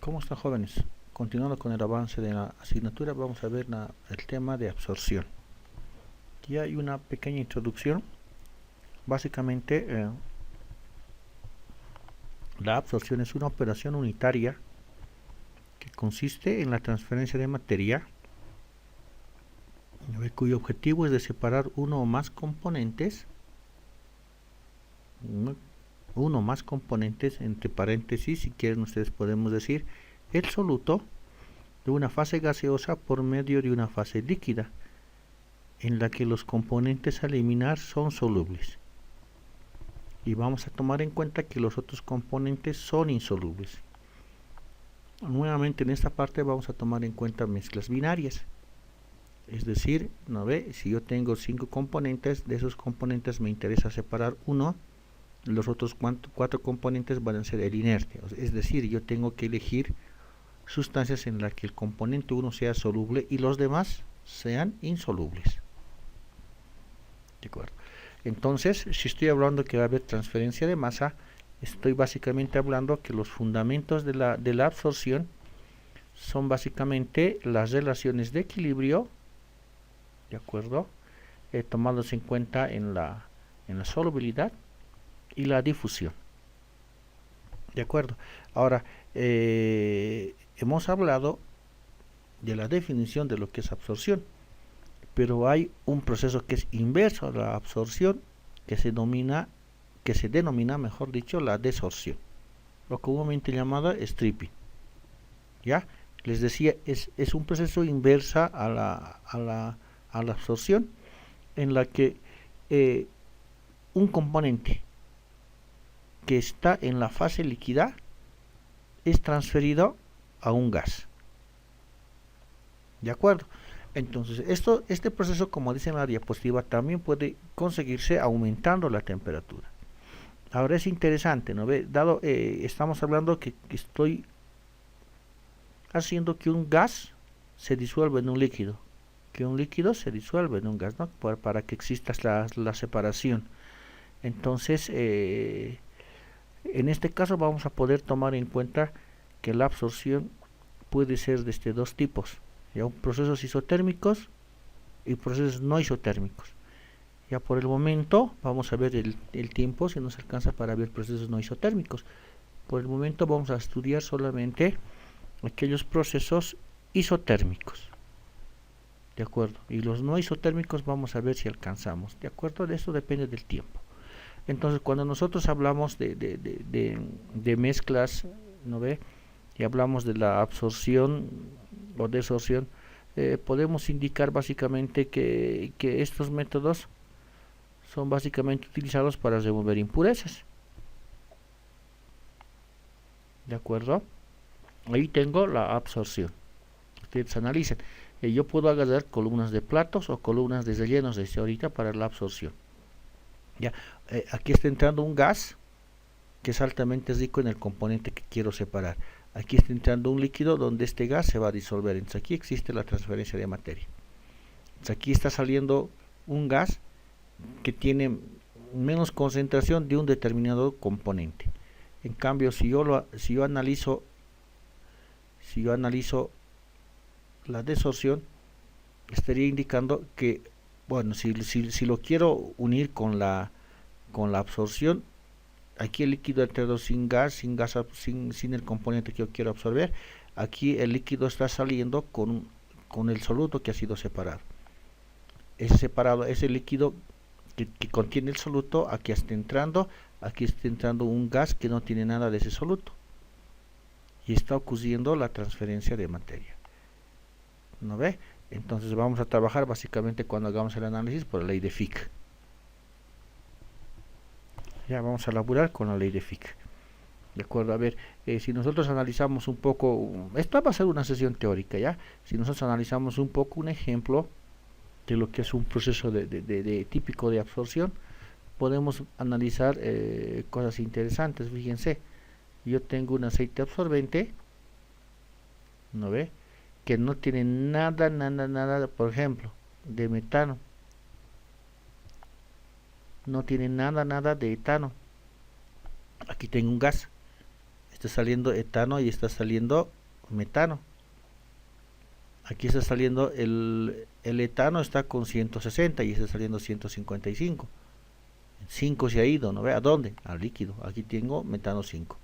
¿Cómo están, jóvenes? Continuando con el avance de la asignatura, vamos a ver el tema de absorción. Aquí hay una pequeña introducción. Básicamente, la absorción es una operación unitaria que consiste en la transferencia de materia, cuyo objetivo es de separar uno o más componentes, entre paréntesis, si quieren ustedes podemos decir, el soluto de una fase gaseosa por medio de una fase líquida, en la que los componentes a eliminar son solubles. Y vamos a tomar en cuenta que los otros componentes son insolubles. Nuevamente en esta parte vamos a tomar en cuenta mezclas binarias. Es decir, ¿no ve? Si yo tengo 5 componentes, de esos componentes me interesa separar uno, los otros 4 componentes van a ser el inerte. Es decir, yo tengo que elegir sustancias en las que el componente 1 sea soluble y los demás sean insolubles. ¿De acuerdo? Entonces, si estoy hablando que va a haber transferencia de masa, estoy básicamente hablando que los fundamentos de la absorción son básicamente las relaciones de equilibrio, ¿de acuerdo? Tomados en cuenta en la solubilidad y la difusión. ¿De acuerdo? Ahora, hemos hablado de la definición de lo que es absorción, pero hay un proceso que es inverso a la absorción que se denomina, mejor dicho, la desorción, lo comúnmente llamada stripping. ¿Ya? Les decía, es un proceso inversa a la absorción, en la que un componente que está en la fase líquida es transferido a un gas. ¿De acuerdo? Entonces, este proceso, como dice en la diapositiva, también puede conseguirse aumentando la temperatura. Ahora es interesante, ¿no ve? Dado, estamos hablando que estoy haciendo que un gas se disuelva en un líquido, que un líquido se disuelve en un gas, ¿no? Para que exista la separación. Entonces, en este caso vamos a poder tomar en cuenta que la absorción puede ser de dos tipos, ¿ya? Procesos isotérmicos y procesos no isotérmicos. Ya por el momento vamos a ver el tiempo, si nos alcanza para ver procesos no isotérmicos. Por el momento vamos a estudiar solamente aquellos procesos isotérmicos. ¿De acuerdo? Y los no isotérmicos vamos a ver si alcanzamos. ¿De acuerdo? De eso depende del tiempo. Entonces, cuando nosotros hablamos de mezclas, ¿no ve? Y hablamos de la absorción o desorción, podemos indicar básicamente que estos métodos son básicamente utilizados para remover impurezas. ¿De acuerdo? Ahí tengo la absorción. Ustedes analicen. Yo puedo agarrar columnas de platos o columnas de rellenos desde ahorita para la absorción. Ya, aquí está entrando un gas que es altamente rico en el componente que quiero separar. Aquí está entrando un líquido donde este gas se va a disolver. Entonces aquí existe la transferencia de materia. Entonces aquí está saliendo un gas que tiene menos concentración de un determinado componente. En cambio, si yo analizo la desorción, estaría indicando que, bueno, si lo quiero unir con la absorción, aquí el líquido ha entrado sin el componente que yo quiero absorber. Aquí el líquido está saliendo con el soluto que ha sido separado. Ese líquido que contiene el soluto, aquí está entrando un gas que no tiene nada de ese soluto. Y está ocurriendo la transferencia de materia. ¿No ve? Entonces vamos a trabajar básicamente cuando hagamos el análisis por la ley de Fick. Ya vamos a laburar con la ley de Fick. De acuerdo, a ver, si nosotros analizamos un poco, esta va a ser una sesión teórica, ¿ya? Si nosotros analizamos un poco un ejemplo de lo que es un proceso típico de absorción, podemos analizar cosas interesantes. Fíjense, yo tengo un aceite absorbente, ¿no ve? Que no tiene nada, por ejemplo, de metano. No tiene nada de etano. Aquí tengo un gas. está saliendo etano y está saliendo metano. Aquí está saliendo el etano, está con 160 y está saliendo 155. 5 se ha ido, ¿no ve? ¿A dónde? Al líquido. Aquí tengo metano 5.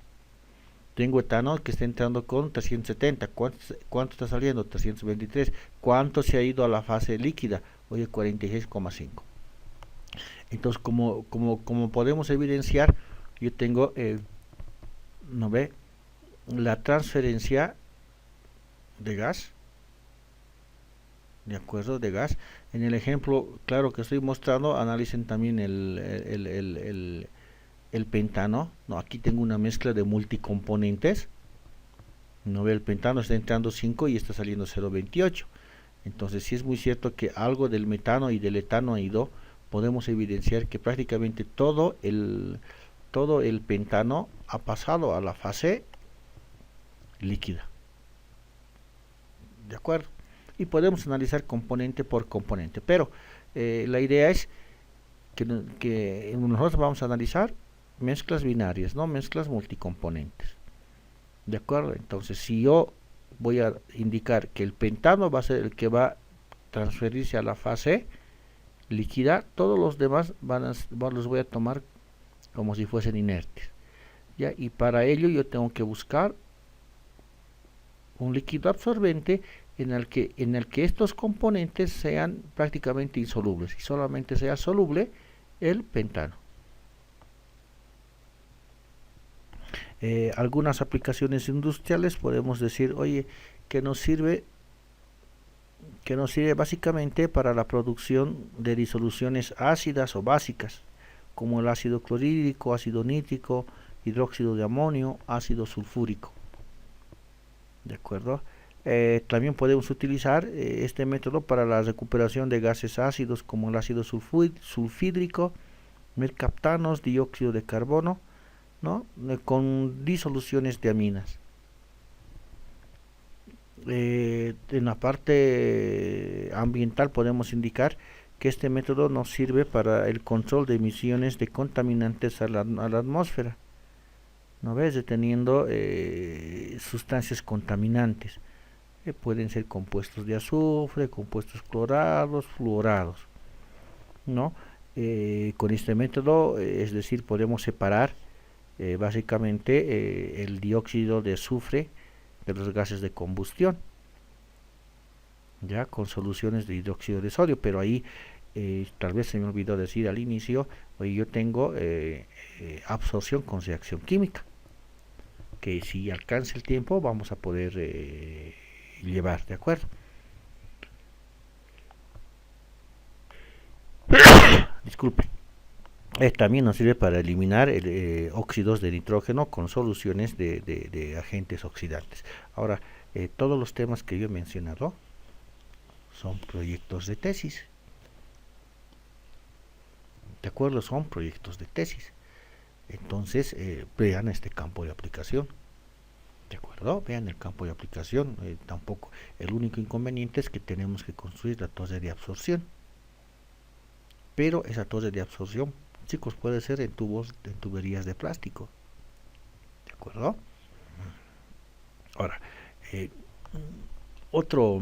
Tengo etano que está entrando con 370. ¿Cuánto está saliendo? 323. ¿Cuánto se ha ido a la fase líquida? Oye, 46,5. Entonces, como podemos evidenciar, yo tengo, ¿no ve? La transferencia de gas, de acuerdo, de gas. En el ejemplo claro que estoy mostrando, analicen también el pentano. No, aquí tengo una mezcla de multicomponentes. No ve, el pentano está entrando 5 y está saliendo 0,28. Entonces sí es muy cierto que algo del metano y del etano ha ido. Podemos evidenciar que prácticamente todo el pentano ha pasado a la fase líquida. ¿De acuerdo? Y podemos analizar componente por componente, pero la idea es que nosotros vamos a analizar mezclas binarias, no mezclas multicomponentes. ¿De acuerdo? Entonces, si yo voy a indicar que el pentano va a ser el que va a transferirse a la fase líquida, todos los demás los voy a tomar como si fuesen inertes. ¿Ya? Y para ello yo tengo que buscar un líquido absorbente en el que estos componentes sean prácticamente insolubles y solamente sea soluble el pentano. Algunas aplicaciones industriales podemos decir, oye, que nos sirve básicamente para la producción de disoluciones ácidas o básicas, como el ácido clorhídrico, ácido nítrico, hidróxido de amonio, ácido sulfúrico. ¿De acuerdo? También podemos utilizar este método para la recuperación de gases ácidos como el ácido sulfídrico, mercaptanos, dióxido de carbono, ¿no? Con disoluciones de aminas. En la parte ambiental podemos indicar que este método nos sirve para el control de emisiones de contaminantes a la atmósfera, ¿no ves? Deteniendo sustancias contaminantes. Pueden ser compuestos de azufre, compuestos clorados, fluorados, ¿no? Con este método, es decir, podemos separar básicamente el dióxido de azufre de los gases de combustión, ya con soluciones de hidróxido de sodio, pero ahí tal vez se me olvidó decir al inicio, hoy yo tengo absorción con reacción química, que si alcanza el tiempo vamos a poder llevar, ¿de acuerdo? Disculpe. También nos sirve para eliminar óxidos de nitrógeno con soluciones de agentes oxidantes. Ahora, todos los temas que yo he mencionado son proyectos de tesis. ¿De acuerdo? Son proyectos de tesis. Entonces, vean este campo de aplicación. ¿De acuerdo? Vean el campo de aplicación. Tampoco, el único inconveniente es que tenemos que construir la torre de absorción. Pero esa torre de absorción, chicos, puede ser en tuberías de plástico. ¿De acuerdo? Ahora, otro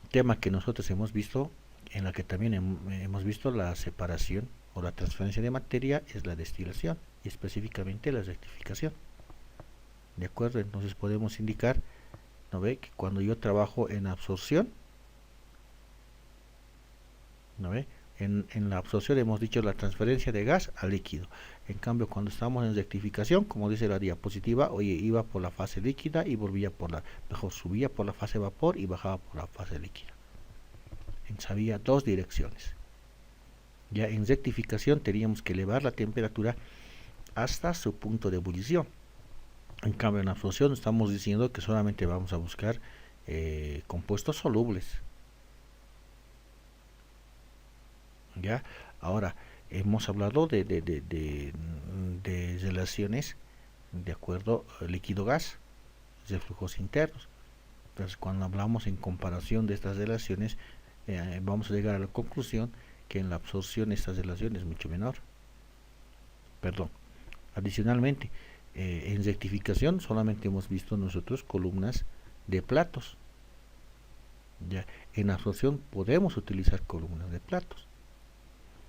tema que nosotros hemos visto, en la que también hemos visto la separación o la transferencia de materia, es la destilación y específicamente la rectificación. ¿De acuerdo? Entonces podemos indicar, ¿no ve? Que cuando yo trabajo en absorción, ¿no ve? En la absorción hemos dicho la transferencia de gas a líquido. En cambio, cuando estamos en rectificación, como dice la diapositiva, oye, iba por la fase líquida y subía por la fase vapor y bajaba por la fase líquida. Había dos direcciones. Ya en rectificación teníamos que elevar la temperatura hasta su punto de ebullición. En cambio, en absorción estamos diciendo que solamente vamos a buscar compuestos solubles. ¿Ya? Ahora, hemos hablado de relaciones de acuerdo líquido-gas, de flujos internos. Entonces, cuando hablamos en comparación de estas relaciones, vamos a llegar a la conclusión que en la absorción esta relación es mucho menor. Adicionalmente, En rectificación solamente hemos visto nosotros columnas de platos. Ya, en absorción podemos utilizar columnas de platos,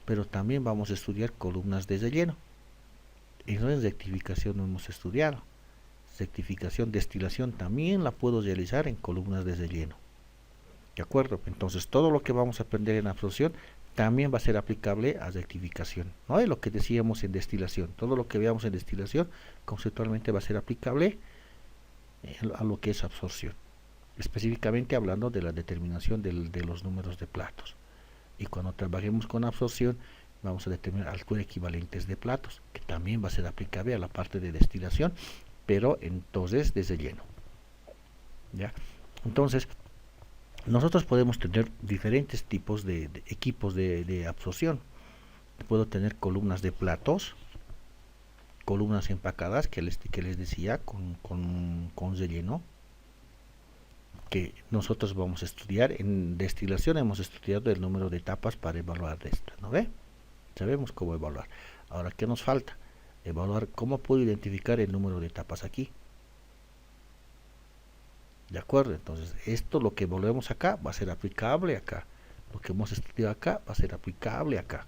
pero también vamos a estudiar columnas de relleno. Eso en rectificación no hemos estudiado. Rectificación, destilación también la puedo realizar en columnas de relleno. ¿De acuerdo? Entonces todo lo que vamos a aprender en absorción también va a ser aplicable a rectificación. No es lo que decíamos en destilación. Todo lo que veamos en destilación conceptualmente va a ser aplicable a lo que es absorción. Específicamente hablando de la determinación de los números de platos. Y cuando trabajemos con absorción vamos a determinar altura equivalentes de platos, que también va a ser aplicable a la parte de destilación, pero entonces de relleno. ¿Ya? Entonces, nosotros podemos tener diferentes tipos de equipos de absorción. Puedo tener columnas de platos, columnas empacadas que les decía con relleno, que nosotros vamos a estudiar. En destilación hemos estudiado el número de etapas para evaluar esta, ¿no ve? Sabemos cómo evaluar. Ahora, ¿qué nos falta? Evaluar cómo puedo identificar el número de etapas aquí. ¿De acuerdo? Entonces, esto lo que volvemos acá va a ser aplicable acá. Lo que hemos estudiado acá va a ser aplicable acá.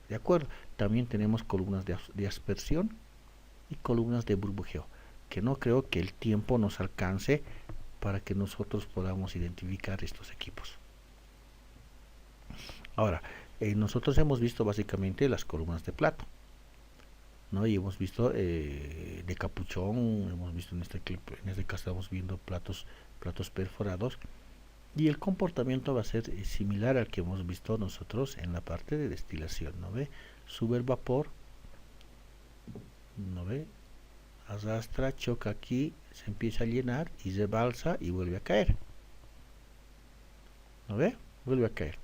¿De acuerdo? También tenemos columnas de aspersión y columnas de burbujeo, que no creo que el tiempo nos alcance para que nosotros podamos identificar estos equipos. Ahora, nosotros hemos visto básicamente las columnas de plato, ¿no? Y hemos visto de capuchón, hemos visto en este clip, en este caso estamos viendo platos perforados, y el comportamiento va a ser similar al que hemos visto nosotros en la parte de destilación, ¿no ve? Sube el vapor, ¿no ve? Arrastra, choca aquí, se empieza a llenar y rebalsa y vuelve a caer, ¿no ve? Vuelve a caer.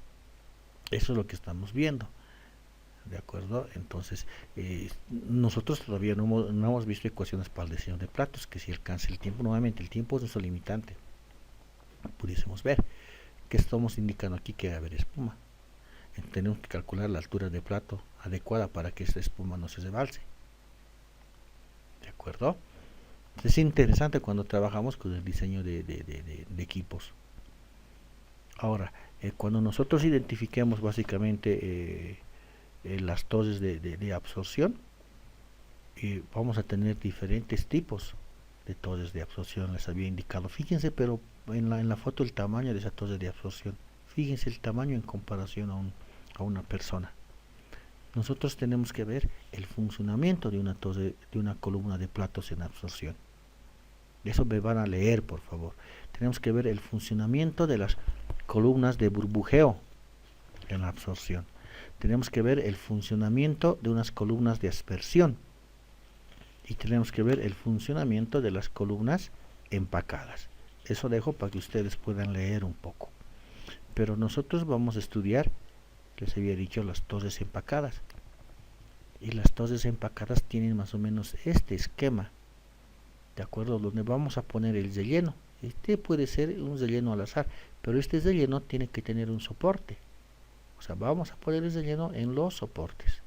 Eso es lo que estamos viendo. ¿De acuerdo? Entonces, nosotros todavía no hemos visto ecuaciones para el diseño de platos, que si alcanza el tiempo, nuevamente el tiempo es nuestro limitante. Pudiésemos ver que estamos indicando aquí que va a haber espuma. Tenemos que calcular la altura de plato adecuada para que esta espuma no se rebalse. ¿De acuerdo? Es interesante cuando trabajamos con el diseño de equipos. Ahora, cuando nosotros identifiquemos básicamente las torres de absorción, vamos a tener diferentes tipos de torres de absorción. Les había indicado, fíjense, pero en la foto el tamaño de esa torre de absorción, fíjense el tamaño en comparación a una persona. Nosotros tenemos que ver el funcionamiento de una torre, de una columna de platos en absorción. Eso me van a leer, por favor. Tenemos que ver el funcionamiento de las columnas de burbujeo en la absorción. Tenemos que ver el funcionamiento de unas columnas de aspersión. Y tenemos que ver el funcionamiento de las columnas empacadas. Eso dejo para que ustedes puedan leer un poco. Pero nosotros vamos a estudiar, les había dicho, las torres empacadas. Y las torres empacadas tienen más o menos este esquema, ¿de acuerdo? Donde vamos a poner el relleno. Este puede ser un relleno al azar, pero este relleno tiene que tener un soporte. O sea, vamos a poner el relleno en los soportes.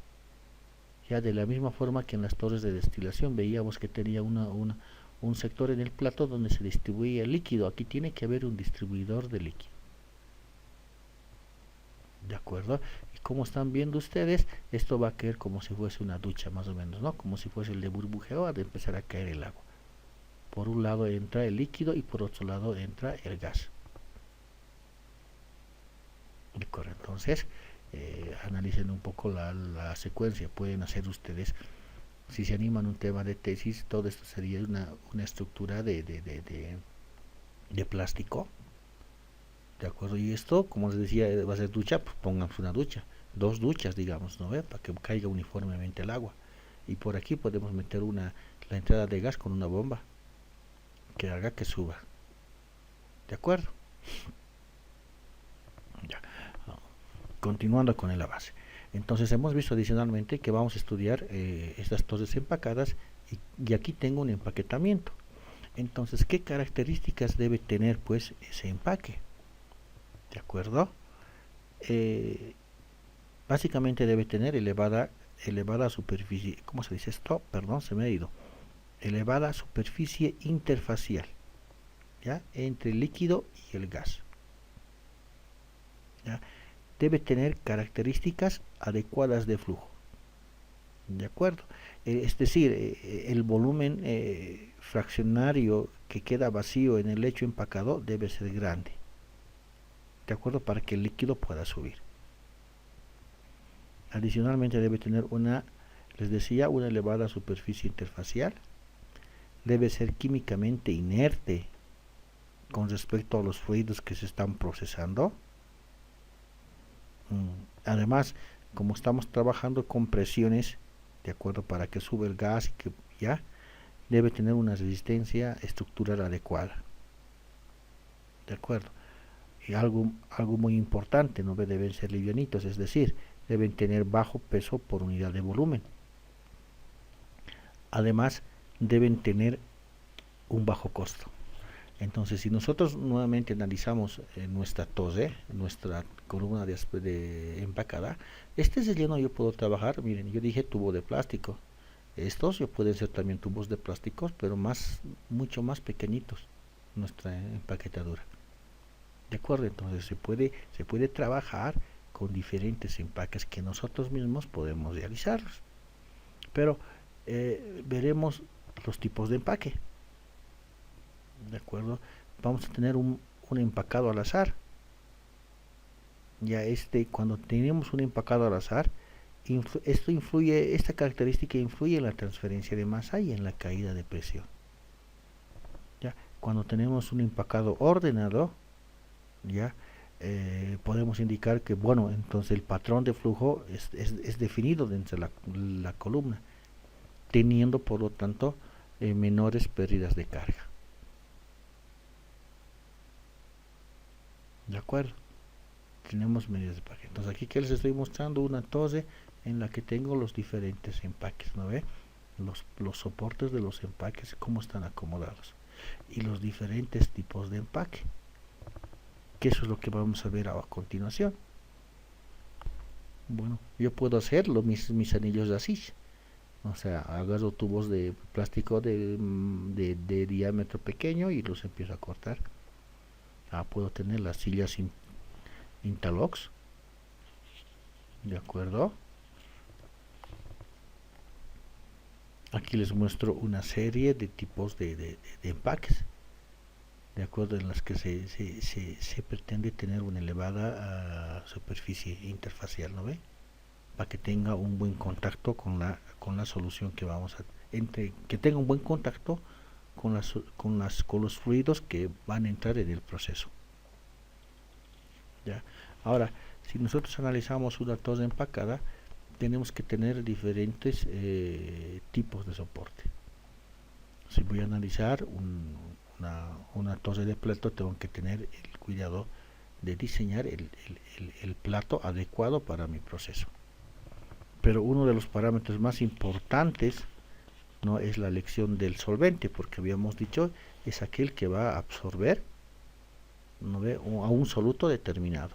Ya de la misma forma que en las torres de destilación veíamos que tenía un sector en el plato donde se distribuía el líquido. Aquí tiene que haber un distribuidor de líquido. ¿De acuerdo? Y como están viendo ustedes, esto va a caer como si fuese una ducha más o menos, ¿no? Como si fuese el de burbujeo, de empezar a caer el agua. Por un lado entra el líquido y por otro lado entra el gas. ¿De acuerdo? Entonces, analicen un poco la secuencia. Pueden hacer ustedes, si se animan un tema de tesis, todo esto sería una estructura de plástico. ¿De acuerdo? Y esto, como les decía, va a ser ducha, pues pongamos una ducha, 2 duchas, digamos, ¿no ve? Para que caiga uniformemente el agua. Y por aquí podemos meter la entrada de gas con una bomba que haga que suba. ¿De acuerdo? Ya. Continuando con la base. Entonces hemos visto adicionalmente que vamos a estudiar estas torres empacadas y aquí tengo un empaquetamiento. Entonces, ¿qué características debe tener pues ese empaque? ¿De acuerdo? Básicamente debe tener elevada superficie, ¿cómo se dice esto? Perdón, se me ha ido. elevada superficie interfacial, ¿ya? Entre el líquido y el gas, ¿ya? Debe tener características adecuadas de flujo, ¿de acuerdo? Es decir, el volumen fraccionario que queda vacío en el lecho empacado debe ser grande, ¿de acuerdo? Para que el líquido pueda subir. Adicionalmente debe tener les decía, una elevada superficie interfacial. Debe ser químicamente inerte con respecto a los fluidos que se están procesando. Además, como estamos trabajando con presiones, de acuerdo, para que sube el gas y que ya debe tener una resistencia estructural adecuada, de acuerdo. Y algo muy importante, no deben ser livianitos, es decir, deben tener bajo peso por unidad de volumen. Además, deben tener un bajo costo. Entonces, si nosotros nuevamente analizamos nuestra TOSE, nuestra columna de empacada, este relleno yo puedo trabajar, miren, yo dije tubo de plástico. Estos pueden ser también tubos de plásticos, pero mucho más pequeñitos, nuestra empaquetadura. ¿De acuerdo? Entonces se puede trabajar con diferentes empaques que nosotros mismos podemos realizarlos. Pero veremos los tipos de empaque. ¿De acuerdo? Vamos a tener un empacado al azar. Ya cuando tenemos un empacado al azar, esta característica influye en la transferencia de masa y en la caída de presión. Ya, cuando tenemos un empacado ordenado, ya podemos indicar que, bueno, entonces el patrón de flujo es definido dentro de la columna, teniendo por lo tanto menores pérdidas de carga. ¿De acuerdo? Tenemos medidas de empaque. Entonces aquí que les estoy mostrando una TOSE en la que tengo los diferentes empaques, ¿no ve? Los soportes de los empaques, cómo están acomodados, y los diferentes tipos de empaque, que eso es lo que vamos a ver a continuación. Bueno, yo puedo hacerlo, mis anillos así, o sea, agarro tubos de plástico de diámetro pequeño y los empiezo a cortar. Puedo tener las sillas interlocks, de acuerdo. Aquí les muestro una serie de tipos de empaques, de acuerdo, en las que se pretende tener una elevada superficie interfacial, ¿no ve? Para que tenga un buen contacto con la solución que vamos a que tenga un buen contacto con los fluidos que van a entrar en el proceso. ¿Ya? Ahora, si nosotros analizamos una TOSE empacada, tenemos que tener diferentes tipos de soporte. Si voy a analizar una TOSE de plato, tengo que tener el cuidado de diseñar el plato adecuado para mi proceso. Pero uno de los parámetros más importantes no es la elección del solvente, porque habíamos dicho es aquel que va a absorber, ¿no ve?, a un soluto determinado.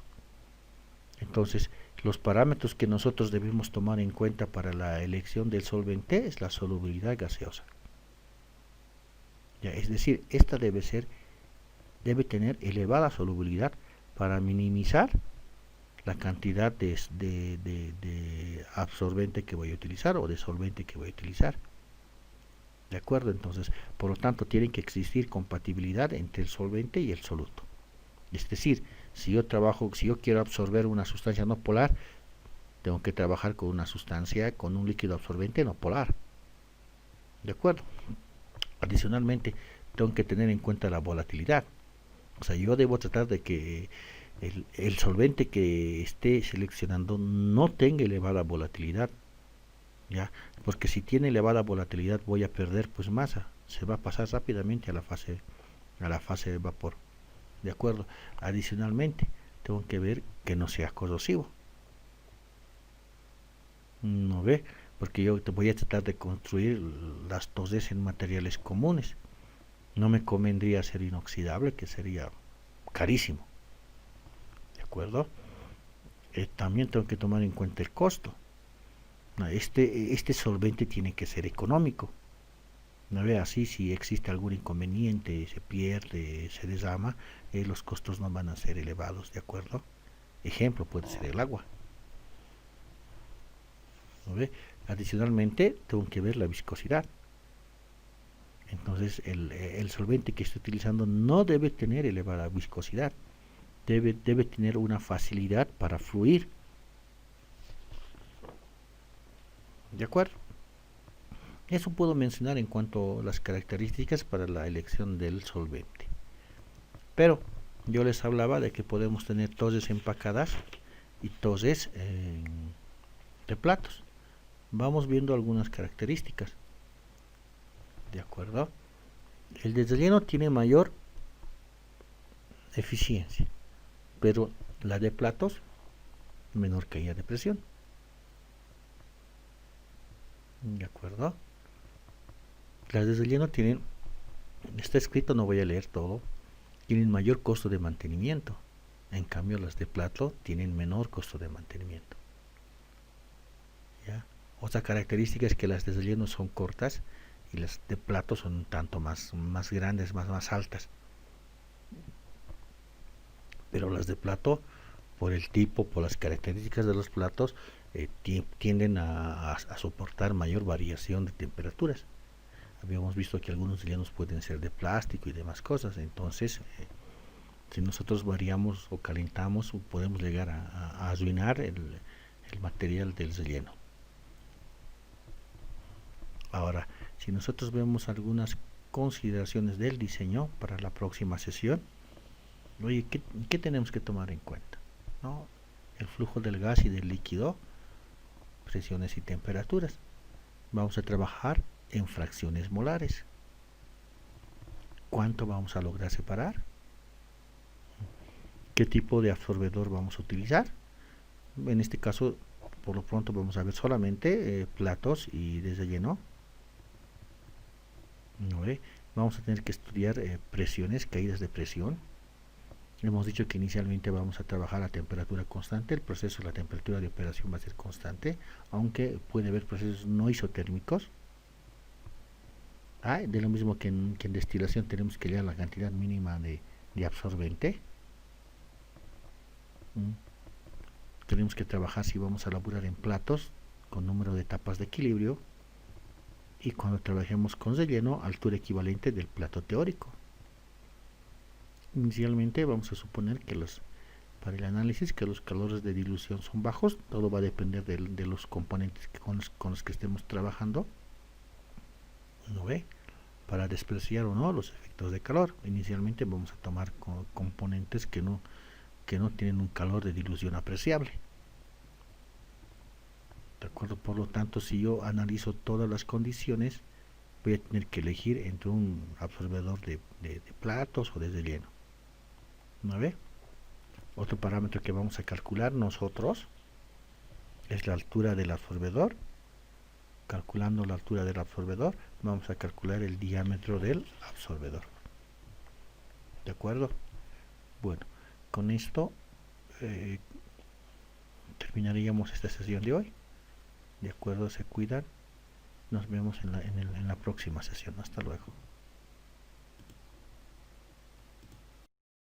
Entonces, los parámetros que nosotros debemos tomar en cuenta para la elección del solvente es la solubilidad gaseosa. Ya, es decir, esta debe tener elevada solubilidad para minimizar la cantidad de absorbente que voy a utilizar o de solvente que voy a utilizar. ¿De acuerdo? Entonces, por lo tanto, tiene que existir compatibilidad entre el solvente y el soluto. Es decir, si yo quiero absorber una sustancia no polar, tengo que trabajar con un líquido absorbente no polar. ¿De acuerdo? Adicionalmente, tengo que tener en cuenta la volatilidad. O sea, yo debo tratar de que el solvente que esté seleccionando no tenga elevada volatilidad, ¿ya? Porque si tiene elevada volatilidad voy a perder pues masa, se va a pasar rápidamente a la fase de vapor. ¿De acuerdo? Adicionalmente, tengo que ver que no sea corrosivo. ¿No ve? Porque yo voy a tratar de construir las TOSEs en materiales comunes. No me convendría ser inoxidable, que sería carísimo. ¿De acuerdo? También tengo que tomar en cuenta el costo. Este solvente tiene que ser económico. No ve así, si existe algún inconveniente, se pierde, se desama, los costos no van a ser elevados, ¿de acuerdo? Ejemplo puede ser el agua. ¿No ve? Adicionalmente, tengo que ver la viscosidad. Entonces, el solvente que estoy utilizando no debe tener elevada viscosidad, debe tener una facilidad para fluir. ¿De acuerdo? Eso puedo mencionar en cuanto a las características para la elección del solvente. Pero yo les hablaba de que podemos tener toses empacadas y toses de platos. Vamos viendo algunas características. ¿De acuerdo? El desrelleno tiene mayor eficiencia, pero la de platos menor caída de presión. ¿De acuerdo? Las de relleno tienen, está escrito, no voy a leer todo, tienen mayor costo de mantenimiento. En cambio, las de plato tienen menor costo de mantenimiento. ¿Ya? Otra característica es que las de relleno son cortas y las de plato son un tanto más grandes, más altas. Pero las de plato, por el tipo, por las características de los platos, tienden a soportar mayor variación de temperaturas. Habíamos visto que algunos rellenos pueden ser de plástico y demás cosas, entonces si nosotros variamos o calentamos, podemos llegar a arruinar el material del relleno. Ahora, si nosotros vemos algunas consideraciones del diseño para la próxima sesión, oye, ¿qué tenemos que tomar en cuenta? ¿No? El flujo del gas y del líquido, presiones y temperaturas. Vamos a trabajar en fracciones molares. ¿Cuánto vamos a lograr separar? ¿Qué tipo de absorbedor vamos a utilizar? En este caso, por lo pronto vamos a ver solamente platos y de relleno. ¿No? Vamos a tener que estudiar presiones, caídas de presión. Hemos dicho que inicialmente vamos a trabajar a temperatura constante. El proceso, la temperatura de operación va a ser constante, aunque puede haber procesos no isotérmicos. De lo mismo que en destilación tenemos que hallar la cantidad mínima de absorbente. Tenemos que trabajar si vamos a laburar en platos con número de etapas de equilibrio, y cuando trabajemos con relleno, altura equivalente del plato teórico. Inicialmente vamos a suponer que para el análisis que los calores de dilución son bajos. Todo va a depender de los componentes con los que estemos trabajando. ¿No ve? Para despreciar o no los efectos de calor, inicialmente vamos a tomar componentes que no tienen un calor de dilución apreciable. ¿De acuerdo? Por lo tanto, si yo analizo todas las condiciones, voy a tener que elegir entre un absorbedor de platos o de relleno. ¿No ve? Otro parámetro que vamos a calcular nosotros es la altura del absorbedor. Calculando la altura del absorbedor, vamos a calcular el diámetro del absorbedor. ¿De acuerdo? Bueno, con esto terminaríamos esta sesión de hoy. ¿De acuerdo? Se cuidan. Nos vemos en la próxima sesión. Hasta luego.